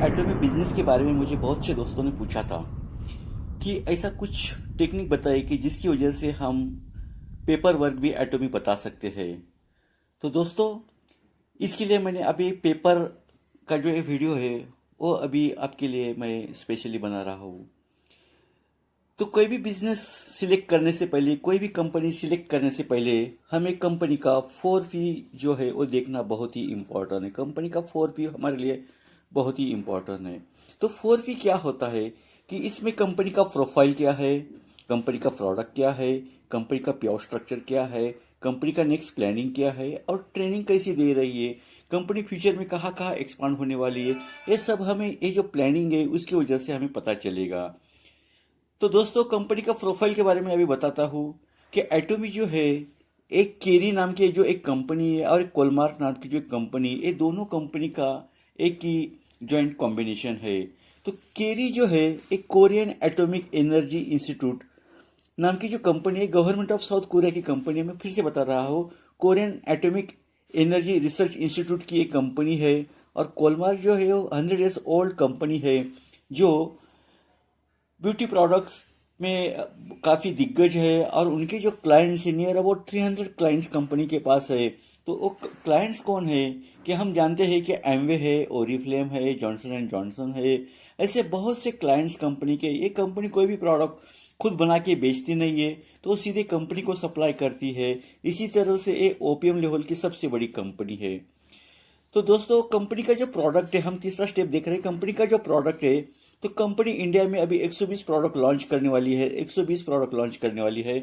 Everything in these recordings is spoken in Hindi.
एटॉमिक बिजनेस के बारे में मुझे बहुत से दोस्तों ने पूछा था कि ऐसा कुछ टेक्निक बताइए कि जिसकी वजह से हम पेपर वर्क भी एटॉमिक बता सकते हैं। तो दोस्तों, इसके लिए मैंने अभी पेपर का जो ये वीडियो है वो अभी आपके लिए मैं स्पेशली बना रहा हूँ। तो कोई भी बिजनेस सिलेक्ट करने से पहले, कोई भी कंपनी सिलेक्ट करने से पहले हमें कंपनी का 4P जो है वो देखना बहुत ही इम्पोर्टेंट है। कंपनी का 4P हमारे लिए बहुत ही इम्पोर्टेंट है। तो 4P क्या होता है कि इसमें कंपनी का प्रोफाइल क्या है, कंपनी का प्रोडक्ट क्या है, कंपनी का प्योर स्ट्रक्चर क्या है, कंपनी का नेक्स्ट प्लानिंग क्या है और ट्रेनिंग कैसी दे रही है, कंपनी फ्यूचर में कहाँ कहाँ एक्सपांड होने वाली है। ये सब हमें, ये जो प्लानिंग है उसकी वजह से हमें पता चलेगा। तो दोस्तों, कंपनी का प्रोफाइल के बारे में अभी बताता हूँ कि एटोमी जो है, एक केरी नाम की जो एक कंपनी है और एक कोलमार्क नाम की जो एक कंपनी, ये दोनों कंपनी का एक ही जॉइंट कॉम्बिनेशन है। तो केरी जो है एक कोरियन एटॉमिक एनर्जी इंस्टीट्यूट नाम की जो कंपनी है, गवर्नमेंट ऑफ साउथ कोरिया की कंपनी है। मैं फिर से बता रहा हूँ, Korean atomic energy research institute की एक कंपनी है। और कोलमार्क जो है वो 100 ईयर्स ओल्ड कंपनी है जो ब्यूटी प्रोडक्ट्स में काफ़ी दिग्गज है। और उनके जो clients near about 300 clients company के पास है। तो वो क्लाइंट्स कौन है कि हम जानते हैं कि एमवे है, ओरिफ्लेम है, जॉनसन एंड जॉनसन है। ऐसे बहुत से क्लाइंट्स कंपनी के। ये कंपनी कोई भी प्रोडक्ट खुद बना के बेचती नहीं है, तो वो सीधे कंपनी को सप्लाई करती है। इसी तरह से ये ओपीएम लेवल की सबसे बड़ी कंपनी है। तो दोस्तों, कंपनी का जो प्रोडक्ट है, हम तीसरा स्टेप देख रहे हैं। कंपनी का जो प्रोडक्ट है, तो कंपनी इंडिया में अभी 120 प्रोडक्ट लॉन्च करने वाली है, 120 प्रोडक्ट लॉन्च करने वाली है।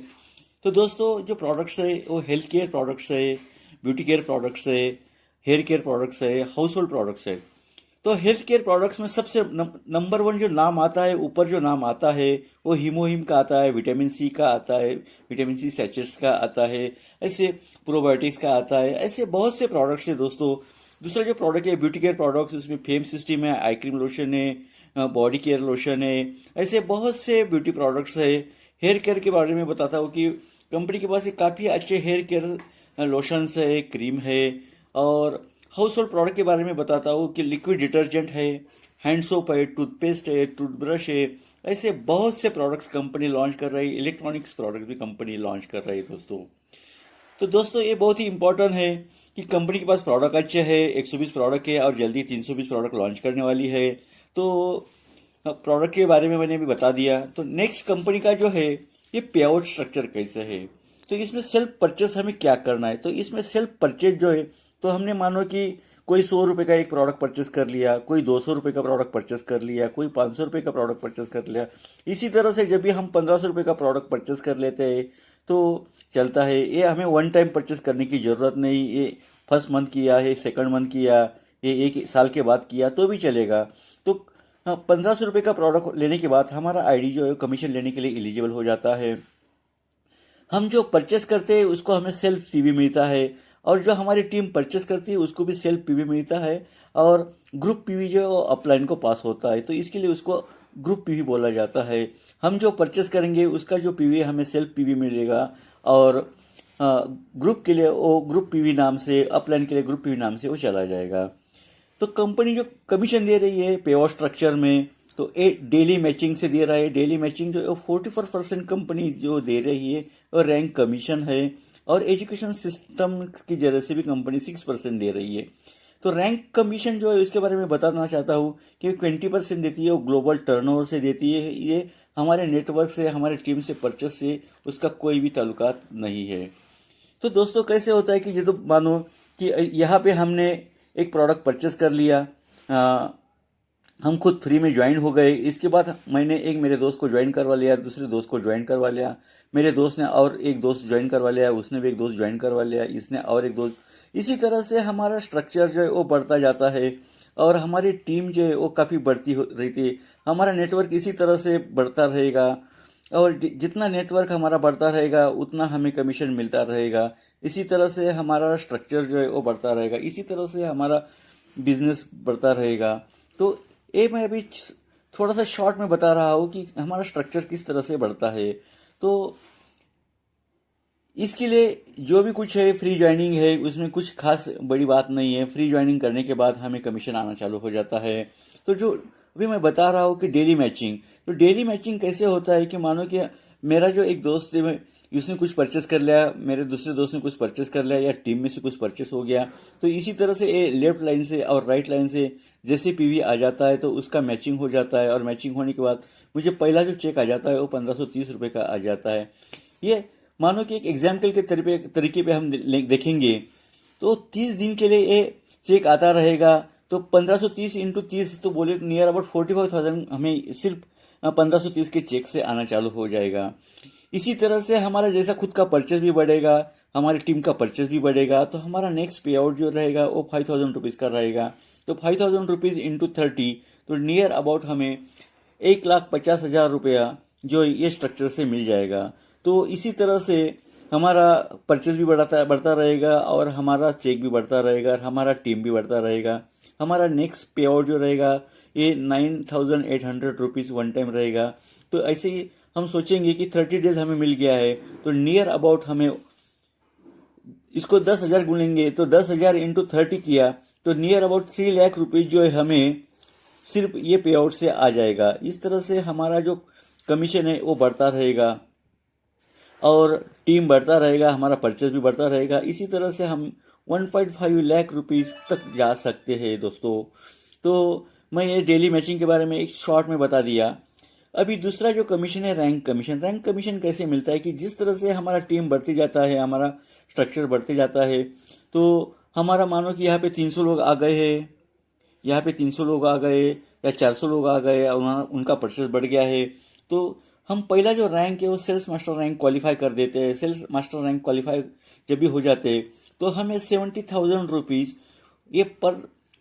तो दोस्तों, जो प्रोडक्ट्स है वो हेल्थ केयर प्रोडक्ट्स है, ब्यूटी केयर प्रोडक्ट्स है, हेयर केयर प्रोडक्ट्स है, हाउस होल्ड प्रोडक्ट्स है। तो हेल्थ केयर प्रोडक्ट्स में सबसे नंबर वन जो नाम आता है, ऊपर जो नाम आता है, वो हीमोहिम का आता है, विटामिन सी का आता है, विटामिन सी सैचेट्स का आता है, ऐसे प्रोबायोटिक्स का आता है। ऐसे बहुत से प्रोडक्ट्स है दोस्तों। दूसरा जो प्रोडक्ट है ब्यूटी केयर प्रोडक्ट्स, उसमें फेम सिस्टम है, आई क्रीम लोशन है, बॉडी केयर लोशन है। ऐसे बहुत से ब्यूटी प्रोडक्ट्स है। हेयर केयर के बारे में बताता हूँ कि कंपनी के पास काफ़ी अच्छे हेयर केयर लोशंस है, क्रीम है। और हाउस होल्ड प्रोडक्ट के बारे में बताता हूँ कि लिक्विड डिटर्जेंट है, हैंड सोप है, टूथपेस्ट है, टूथब्रश है। ऐसे बहुत से प्रोडक्ट्स कंपनी लॉन्च कर रही है। इलेक्ट्रॉनिक्स प्रोडक्ट भी कंपनी लॉन्च कर रही है दोस्तों। तो दोस्तों, ये बहुत ही इंपॉर्टेंट है कि कंपनी के पास प्रोडक्ट अच्छे है। 120 प्रोडक्ट है और जल्दी 320 प्रोडक्ट लॉन्च करने वाली है। तो प्रोडक्ट के बारे में मैंने अभी बता दिया। तो नेक्स्ट, कंपनी का जो है ये पे आउट स्ट्रक्चर कैसे है। तो इसमें सेल्फ परचेस हमें क्या करना है। तो इसमें सेल्फ परचेज जो है, तो हमने मानो कि कोई 100 रुपये का एक प्रोडक्ट परचेस कर लिया, कोई 200 रुपये का प्रोडक्ट परचेस कर लिया, कोई 500 रुपये का प्रोडक्ट परचेस कर लिया। इसी तरह से जब भी हम 1500 रुपये का प्रोडक्ट परचेस कर लेते हैं तो चलता है। ये हमें वन टाइम परचेस करने की ज़रूरत नहीं। ये फर्स्ट मंथ किया है, सेकंड मंथ किया, ये एक साल के बाद किया तो भी चलेगा। तो 1500 रुपये का प्रोडक्ट लेने के बाद हमारा आईडी जो है कमीशन लेने के लिए एलिजिबल हो जाता है। हम जो परचेस करते हैं उसको हमें सेल्फ पीवी मिलता है, और जो हमारी टीम परचेस करती है उसको भी सेल्फ पीवी मिलता है। और ग्रुप पीवी जो है वो अपलाइन को पास होता है, तो इसके लिए उसको ग्रुप पीवी बोला जाता है। हम जो परचेस करेंगे उसका जो पीवी हमें सेल्फ पीवी मिलेगा, और ग्रुप के लिए वो ग्रुप पीवी नाम से, अपलाइन के लिए ग्रुप पीवी नाम से वो चला जाएगा। तो कंपनी जो कमीशन दे रही है पे आउट स्ट्रक्चर में, तो एक डेली मैचिंग से दे रहा है। डेली मैचिंग जो 44% कंपनी जो दे रही है, और रैंक कमीशन है। और एजुकेशन सिस्टम की जरिए से भी कंपनी 6% दे रही है। तो रैंक कमीशन जो है उसके बारे में बताना चाहता हूँ कि 20% देती है, वो ग्लोबल टर्नओवर से देती है। ये हमारे नेटवर्क से, हमारे टीम से, परचेस से उसका कोई भी ताल्लुकात नहीं है। तो दोस्तों, कैसे होता है कि ये तो मानो कि यहाँ पे हमने एक प्रोडक्ट परचेस कर लिया, हम खुद फ्री में ज्वाइन हो गए। इसके बाद मैंने एक मेरे दोस्त को ज्वाइन करवा लिया, दूसरे दोस्त को ज्वाइन करवा लिया, मेरे दोस्त ने और एक दोस्त ज्वाइन करवा लिया, उसने भी एक दोस्त ज्वाइन करवा लिया, इसने और एक दोस्त। इसी तरह से हमारा स्ट्रक्चर जो है वो बढ़ता जाता है, और हमारी टीम जो है वो काफ़ी बढ़ती रहती है। हमारा नेटवर्क इसी तरह से बढ़ता रहेगा, और जितना नेटवर्क हमारा बढ़ता रहेगा उतना हमें कमीशन मिलता रहेगा। इसी तरह से हमारा स्ट्रक्चर जो है वो बढ़ता रहेगा, इसी तरह से हमारा बिजनेस बढ़ता रहेगा। तो ये मैं अभी थोड़ा सा शॉर्ट में बता रहा हूँ कि हमारा स्ट्रक्चर किस तरह से बढ़ता है। तो इसके लिए जो भी कुछ है फ्री ज्वाइनिंग है, उसमें कुछ खास बड़ी बात नहीं है। फ्री ज्वाइनिंग करने के बाद हमें कमीशन आना चालू हो जाता है। तो जो अभी मैं बता रहा हूँ कि डेली मैचिंग, तो डेली मैचिंग कैसे होता है कि मानो कि मेरा जो एक दोस्त है उसने कुछ परचेस कर लिया, मेरे दूसरे दोस्त ने कुछ परचेस कर लिया, या टीम में से कुछ परचेस हो गया, तो इसी तरह से ये लेफ्ट लाइन से और राइट लाइन से जैसे पीवी आ जाता है तो उसका मैचिंग हो जाता है। और मैचिंग होने के बाद मुझे पहला जो चेक आ जाता है वो 1530 रुपये का आ जाता है। ये मानो कि एक एग्जाम्पल के तरीके पे हम देखेंगे तो 30 दिन के लिए ये चेक आता रहेगा। तो 1530 इंटू 30 तो बोले नियर अबाउट 45,000 हमें सिर्फ 1530 के चेक से आना चालू हो जाएगा। इसी तरह से हमारा जैसा खुद का परचेज भी बढ़ेगा, हमारी टीम का परचेज भी बढ़ेगा, तो हमारा नेक्स्ट पे आउट जो रहेगा वो 5,000 रुपीज़ का रहेगा। तो 5,000 रुपीज़ इंटू 30 तो नियर अबाउट हमें 1,50,000 रुपया जो ये स्ट्रक्चर से मिल जाएगा। तो इसी तरह से हमारा परचेज भी बढ़ता रहेगा और हमारा चेक भी बढ़ता रहेगा और हमारा टीम भी बढ़ता रहेगा। हमारा नेक्स्ट पे आउट जो रहेगा ये 9,800 रुपीज़ वन टाइम रहेगा। तो ऐसे ही हम सोचेंगे कि 30 डेज हमें मिल गया है, तो नियर अबाउट हमें इसको 10,000 गुनेंगे, तो 10,000 इंटू 30 किया तो नियर अबाउट 3 लाख रुपीज़ जो है हमें सिर्फ ये पे आउट से आ जाएगा। इस तरह से हमारा जो कमीशन है वो बढ़ता रहेगा और टीम बढ़ता रहेगा, हमारा परचेज भी बढ़ता रहेगा। इसी तरह से हम 1.5 लाख रुपीज़ तक जा सकते हैं दोस्तों। तो मैं ये डेली मैचिंग के बारे में एक शॉर्ट में बता दिया। अभी दूसरा जो कमीशन है रैंक कमीशन। रैंक कमीशन कैसे मिलता है कि जिस तरह से हमारा टीम बढ़ती जाता है, हमारा स्ट्रक्चर बढ़ते जाता है, तो हमारा मानो कि यहाँ पे 300 लोग आ गए हैं, यहाँ पे 300 लोग आ गए या 400 लोग आ गए और उनका परचेस बढ़ गया है, तो हम पहला जो रैंक है वो सेल्स मास्टर रैंक क्वालिफाई कर देते हैं। सेल्स मास्टर रैंक क्वालिफाई जब भी हो जाते हैं तो हमें 70,000 रुपीज़ ये पर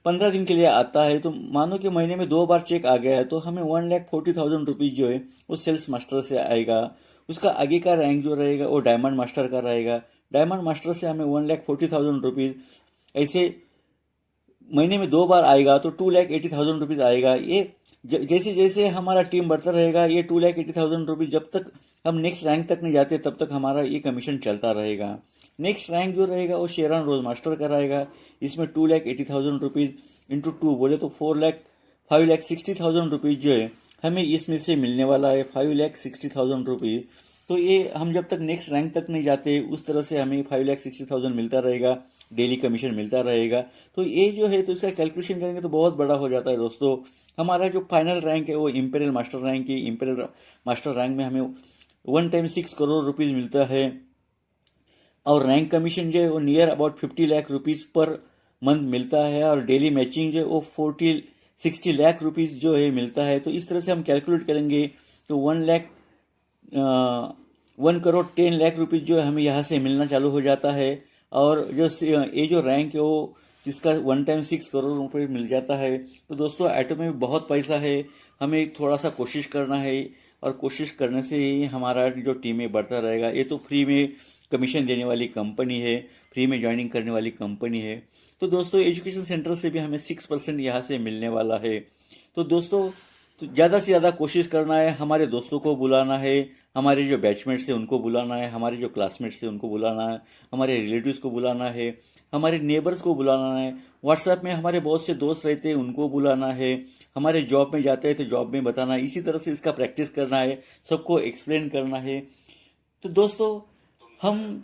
15 दिन के लिए आता है। तो मानो कि महीने में 2 बार चेक आ गया है तो हमें 1,40,000 रुपीज़ जो है वो सेल्स मास्टर से आएगा। उसका आगे का रैंक जो रहेगा वो डायमंड मास्टर का रहेगा। डायमंड मास्टर से हमें 1,40,000 रुपीज़ ऐसे महीने में 2 बार आएगा तो 2,80,000 रुपीज़ आएगा। ये जैसे जैसे हमारा टीम बढ़ता रहेगा ये 2,80,000 रुपीज़ जब तक हम नेक्स्ट रैंक तक नहीं जाते तब तक हमारा ये कमीशन चलता रहेगा। नेक्स्ट रैंक जो रहेगा वो शेरन रोज मास्टर का रहेगा। इसमें 2,80,000 रुपीज़ इंटू 2 बोले तो 5,60,000 रुपीज़ जो है हमें इसमें से मिलने वाला है। 5,60,000 रुपीज़ तो ये हम जब तक नेक्स्ट रैंक तक नहीं जाते उस तरह से हमें 5,60,000 मिलता रहेगा, डेली कमीशन मिलता रहेगा। तो ये जो है तो इसका कैलकुलेशन करेंगे तो बहुत बड़ा हो जाता है दोस्तों। हमारा जो फाइनल रैंक है वो इंपेरियल मास्टर रैंक है। इंपेरियल मास्टर रैंक में हमें 1 टाइम 6 करोड़ रुपीज़ मिलता है और रैंक कमीशन जो है वो near about 50 lakh rupees per month मिलता है और डेली मैचिंग जो है वो 60 लाख रुपीज़ जो है मिलता है। तो इस तरह से हम कैलकुलेट करेंगे तो 1,10,00,000 रुपीज़ जो है हमें यहाँ से मिलना चालू हो जाता है। और जो ये जो रैंक है वो जिसका 1 टाइम 6 करोड़ रुपए मिल जाता है। तो दोस्तों ऐटो में बहुत पैसा है, हमें थोड़ा सा कोशिश करना है और कोशिश करने से ही हमारा जो टीम में बढ़ता रहेगा। ये तो फ्री में कमीशन देने वाली कंपनी है, फ्री में ज्वाइनिंग करने वाली कंपनी है। तो दोस्तों एजुकेशन सेंटर से भी हमें 6% यहाँ से मिलने वाला है। तो दोस्तों तो ज़्यादा से ज़्यादा कोशिश करना है, हमारे दोस्तों को बुलाना है, हमारे जो बैचमेट्स हैं उनको बुलाना है, हमारे जो क्लासमेट्स हैं उनको बुलाना है, हमारे रिलेटिव्स को बुलाना है, हमारे नेबर्स को बुलाना है। व्हाट्सएप में हमारे बहुत से दोस्त रहते हैं उनको बुलाना है, हमारे जॉब में जाते हैं तो जॉब में बताना है। इसी तरह से इसका प्रैक्टिस करना है, सबको एक्सप्लेन करना है। तो दोस्तों हम